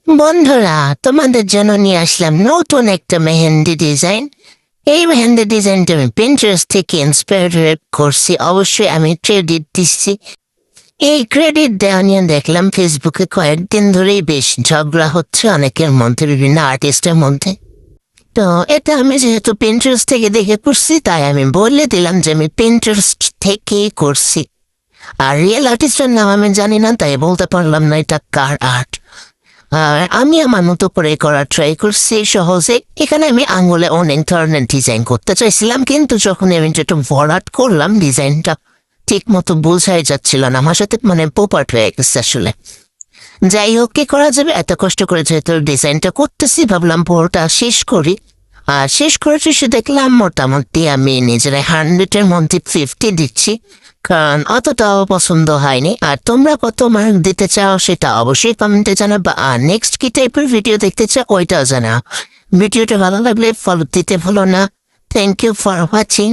বন্ধুরা, তোমাদের জন্য নিয়ে আসলাম নতুন একটা মেহেন্দি ডিজাইন। এই মেহেন্দি ডিজাইনটা আমি পিন্টারেস্ট থেকে ইন্সপায়ার্ড করছি। অবশ্যই আমি ক্রেডিট দিচ্ছি। এই ক্রেডিট দেওয়া নিয়ে দেখলাম ফেসবুকে কয়েকদিন ধরেই বেশ ঝগড়া হচ্ছে অনেকের মধ্যে, বিভিন্ন আর্টিস্টের মধ্যে। তো এটা আমি যেহেতু পিন্টারেস্ট থেকে দেখে করছি, তাই আমি বলে দিলাম যে আমি পিন্টারেস্ট থেকেই করছি। আর রিয়েল আর্টিস্টের নাম আমি জানি না, তাই বলতে পারলাম না এটা কার আর্ট। আর আমি আমার মতো করে করার ট্রাই করছি সহজে। এখানে আমি আঙুলে অনেক ধরনের ডিজাইন করতে চাইছিলাম, কিন্তু যখন আমি যেটা ভরাট করলাম ডিজাইনটা ঠিক মতো বোঝাই যাচ্ছিল না আমার সাথে, পোপাট হয়ে গেছে আসলে। যাই হোক, কি করা যাবে, এত কষ্ট করে যেহেতু ডিজাইনটা করতেছি, ভাবলাম পুরোটা শেষ করি। আর শেষ করে শেষে দেখলাম মোটামুটি আমি নিজের 100-এর মধ্যে 50 দিচ্ছি, কারণ অতটাও পছন্দ হয়নি। আর তোমরা কত মার্ক দিতে চাও সেটা অবশ্যই কমেন্টে জানাবা। আর নেক্সট কি টাইপের ভিডিও দেখতে চাও ওইটাও জানাও। ভিডিওটা ভালো লাগলে ফলো দিতে ভুলো না। Thank you for watching.